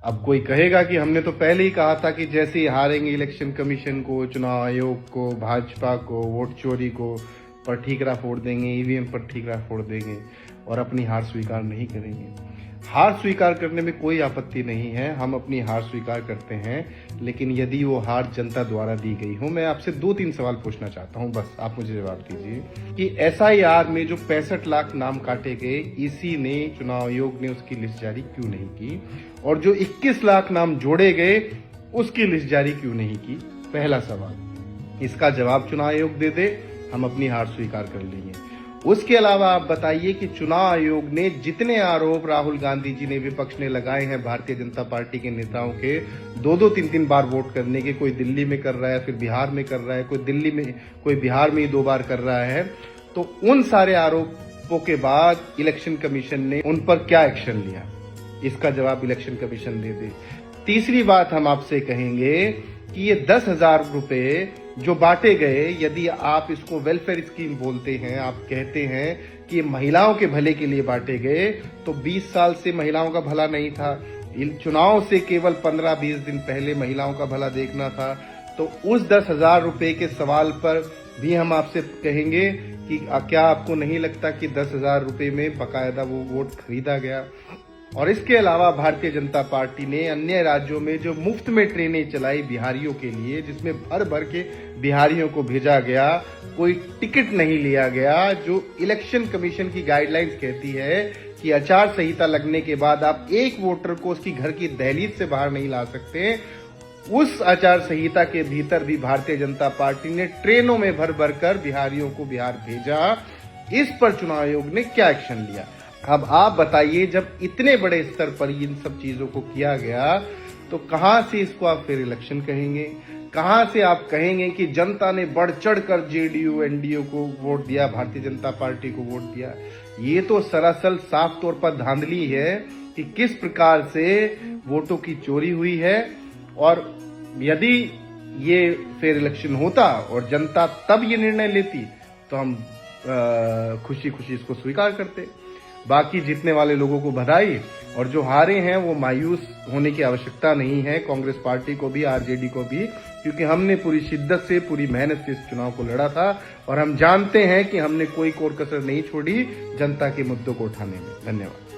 अब कोई कहेगा कि हमने तो पहले ही कहा था कि जैसे ही हारेंगे इलेक्शन कमीशन को, चुनाव आयोग को, भाजपा को, वोट चोरी को पर ठीकरा फोड़ देंगे, ईवीएम पर ठीकरा फोड़ देंगे और अपनी हार स्वीकार नहीं करेंगे। हार स्वीकार करने में कोई आपत्ति नहीं है, हम अपनी हार स्वीकार करते हैं, लेकिन यदि वो हार जनता द्वारा दी गई हो। मैं आपसे 2-3 सवाल पूछना चाहता हूं, बस आप मुझे जवाब दीजिए कि एसआईआर में जो 65 लाख नाम काटे गए, ईसी ने, चुनाव आयोग ने उसकी लिस्ट जारी क्यों नहीं की, और जो 21 लाख नाम जोड़े गए उसकी लिस्ट जारी क्यों नहीं की? पहला सवाल, इसका जवाब चुनाव आयोग दे दे, हम अपनी हार स्वीकार कर लेंगे। उसके अलावा आप बताइए कि चुनाव आयोग ने जितने आरोप राहुल गांधी जी ने, विपक्ष ने लगाए हैं भारतीय जनता पार्टी के नेताओं के 2-2, 3-3 बार वोट करने के, कोई दिल्ली में कर रहा है, फिर बिहार में कर रहा है, कोई दिल्ली में, कोई बिहार में ही 2 बार कर रहा है, तो उन सारे आरोपों के बाद इलेक्शन कमीशन ने उन पर क्या एक्शन लिया? इसका जवाब इलेक्शन कमीशन दे दे। तीसरी बात हम आपसे कहेंगे कि ये 10,000 रुपए जो बांटे गए, यदि आप इसको वेलफेयर स्कीम बोलते हैं, आप कहते हैं कि ये महिलाओं के भले के लिए बांटे गए, तो 20 साल से महिलाओं का भला नहीं था, इन चुनाव से केवल 15-20 दिन पहले महिलाओं का भला देखना था। तो उस 10,000 रुपए के सवाल पर भी हम आपसे कहेंगे कि क्या आपको नहीं लगता कि 10,000 रुपए में बकायदा वो वोट खरीदा गया? और इसके अलावा भारतीय जनता पार्टी ने अन्य राज्यों में जो मुफ्त में ट्रेनें चलाई बिहारियों के लिए, जिसमें भर भर के बिहारियों को भेजा गया, कोई टिकट नहीं लिया गया, जो इलेक्शन कमीशन की गाइडलाइंस कहती है कि आचार संहिता लगने के बाद आप एक वोटर को उसकी घर की दहलीज से बाहर नहीं ला सकते, उस आचार संहिता के भीतर भी भारतीय जनता पार्टी ने ट्रेनों में भर भर कर बिहारियों को बिहार भेजा। इस पर चुनाव आयोग ने क्या एक्शन लिया? अब आप बताइए, जब इतने बड़े स्तर पर इन सब चीजों को किया गया, तो कहां से इसको आप फिर इलेक्शन कहेंगे? कहां से आप कहेंगे कि जनता ने बढ़ चढ़ कर जेडीयू, एनडीए को वोट दिया, भारतीय जनता पार्टी को वोट दिया? ये तो सरासर साफ तौर पर धांधली है कि किस प्रकार से वोटों की चोरी हुई है। और यदि ये फेयर इलेक्शन होता और जनता तब ये निर्णय लेती, तो हम खुशी खुशी इसको स्वीकार करते। बाकी जीतने वाले लोगों को बधाई, और जो हारे हैं वो मायूस होने की आवश्यकता नहीं है, कांग्रेस पार्टी को भी, आरजेडी को भी, क्योंकि हमने पूरी शिद्दत से, पूरी मेहनत से इस चुनाव को लड़ा था और हम जानते हैं कि हमने कोई कोर कसर नहीं छोड़ी जनता के मुद्दों को उठाने में। धन्यवाद।